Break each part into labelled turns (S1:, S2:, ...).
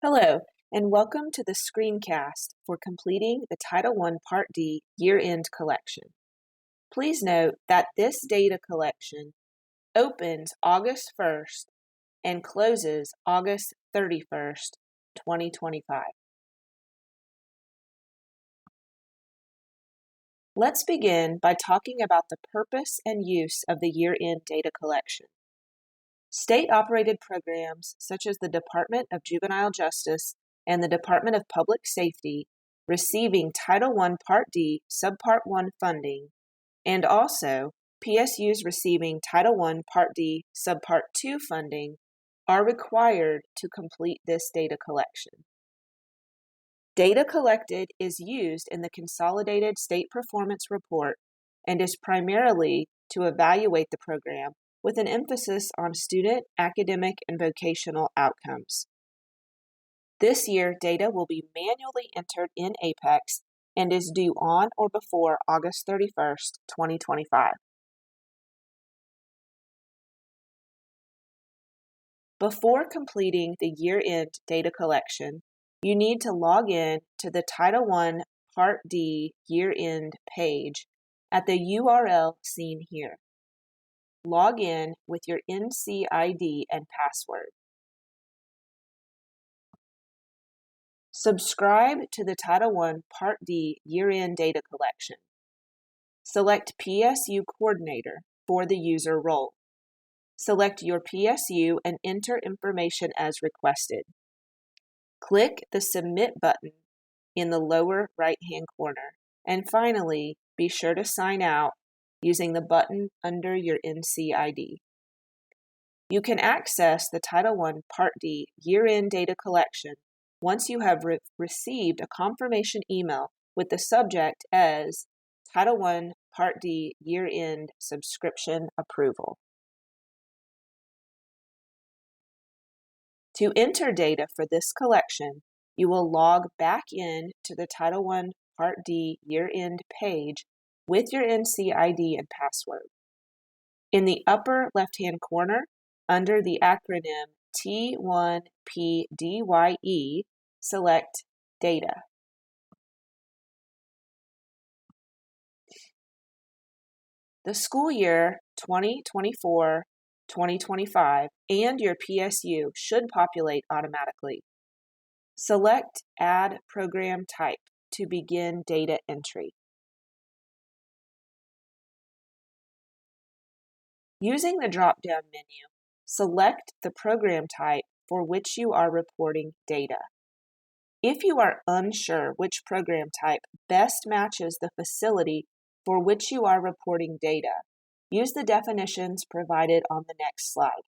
S1: Hello, and welcome to the screencast for completing the Title I Part D year-end collection. Please note that this data collection opens August 1st and closes August 31st, 2025. Let's begin by talking about the purpose and use of the year-end data collection. State-operated programs such as the Department of Juvenile Justice and the Department of Public Safety receiving Title I Part D Subpart 1 funding, and also PSUs receiving Title I Part D Subpart 2 funding are required to complete this data collection. Data collected is used in the Consolidated State Performance Report and is primarily to evaluate the program with an emphasis on student, academic, and vocational outcomes. This year, data will be manually entered in APEX and is due on or before August 31st, 2025. Before completing the year-end data collection, you need to log in to the Title I Part D year-end page at the URL seen here. Log in with your NC ID and password. Subscribe to the Title I Part D year-end data collection. Select PSU Coordinator for the user role. Select your PSU and enter information as requested. Click the Submit button in the lower right-hand corner, and finally, be sure to sign out using the button under your NC ID. You can access the Title I Part D year-end data collection once you have received a confirmation email with the subject as Title I Part D year-end subscription approval. To enter data for this collection, you will log back in to the Title I Part D year-end page with your NC ID and password. In the upper left-hand corner, under the acronym T1PDYE, select Data. The school year 2024-2025 and your PSU should populate automatically. Select Add Program Type to begin data entry. Using the drop-down menu, select the program type for which you are reporting data. If you are unsure which program type best matches the facility for which you are reporting data, use the definitions provided on the next slide.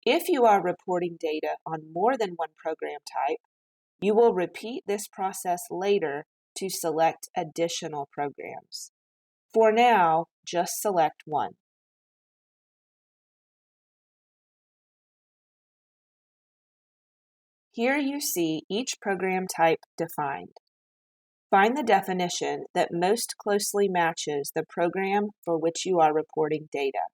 S1: If you are reporting data on more than one program type, you will repeat this process later to select additional programs. For now, just select one. Here you see each program type defined. Find the definition that most closely matches the program for which you are reporting data.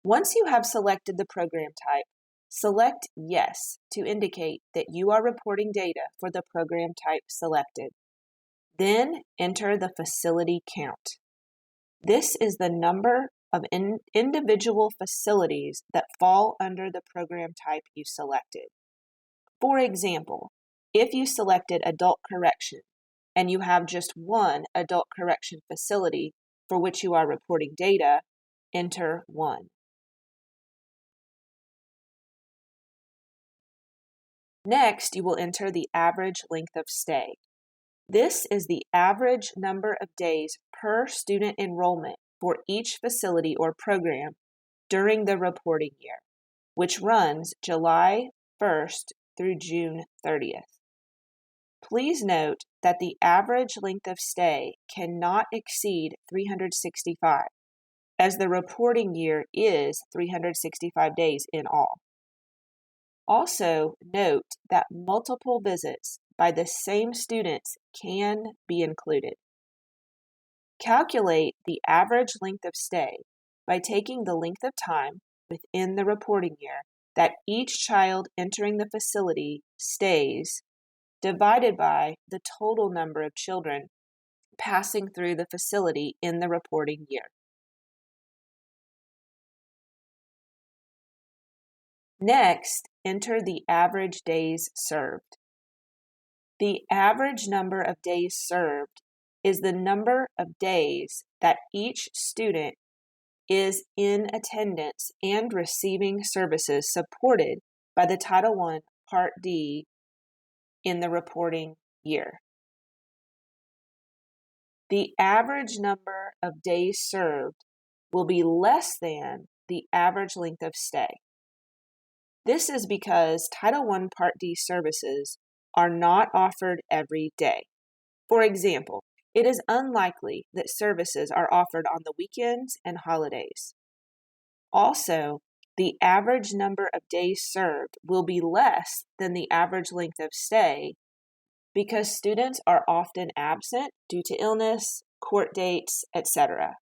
S1: Once you have selected the program type, select Yes to indicate that you are reporting data for the program type selected. Then enter the facility count. This is the number of individual facilities that fall under the program type you selected. For example, if you selected adult correction and you have just one adult correction facility for which you are reporting data, enter 1. Next, you will enter the average length of stay. This is the average number of days per student enrollment for each facility or program during the reporting year, which runs July 1st through June 30th. Please note that the average length of stay cannot exceed 365, as the reporting year is 365 days in all. Also, note that multiple visits by the same students can be included. Calculate the average length of stay by taking the length of time within the reporting year that each child entering the facility stays, divided by the total number of children passing through the facility in the reporting year. Next, enter the average days served. The average number of days served is the number of days that each student is in attendance and receiving services supported by the Title I Part D in the reporting year. The average number of days served will be less than the average length of stay. This is because Title I Part D services are not offered every day. For example, it is unlikely that services are offered on the weekends and holidays. Also, the average number of days served will be less than the average length of stay because students are often absent due to illness, court dates, etc.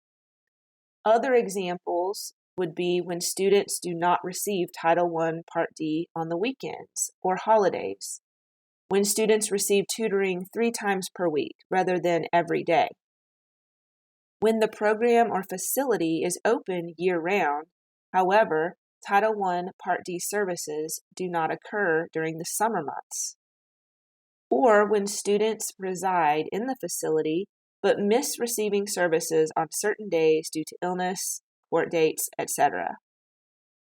S1: Other examples would be when students do not receive Title I Part D on the weekends or holidays, when students receive tutoring 3 times per week rather than every day, when the program or facility is open year-round. However, Title I Part D services do not occur during the summer months, or when students reside in the facility but miss receiving services on certain days due to illness, court dates, etc.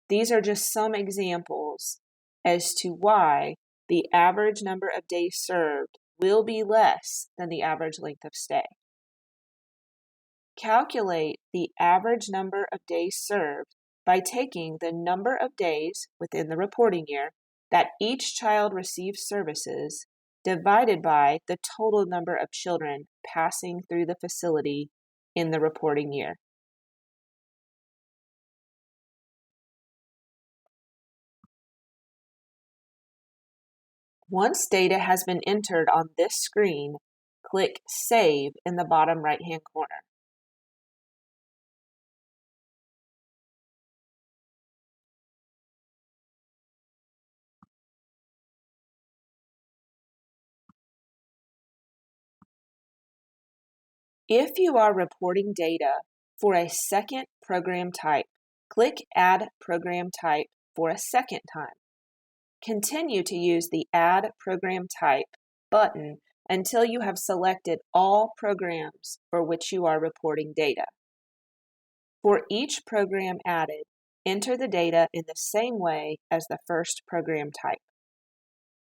S1: These are just some examples as to why the average number of days served will be less than the average length of stay. Calculate the average number of days served by taking the number of days within the reporting year that each child receives services divided by the total number of children passing through the facility in the reporting year. Once data has been entered on this screen, click Save in the bottom right-hand corner. If you are reporting data for a second program type, click Add Program Type for a second time. Continue to use the Add Program Type button until you have selected all programs for which you are reporting data. For each program added, enter the data in the same way as the first program type.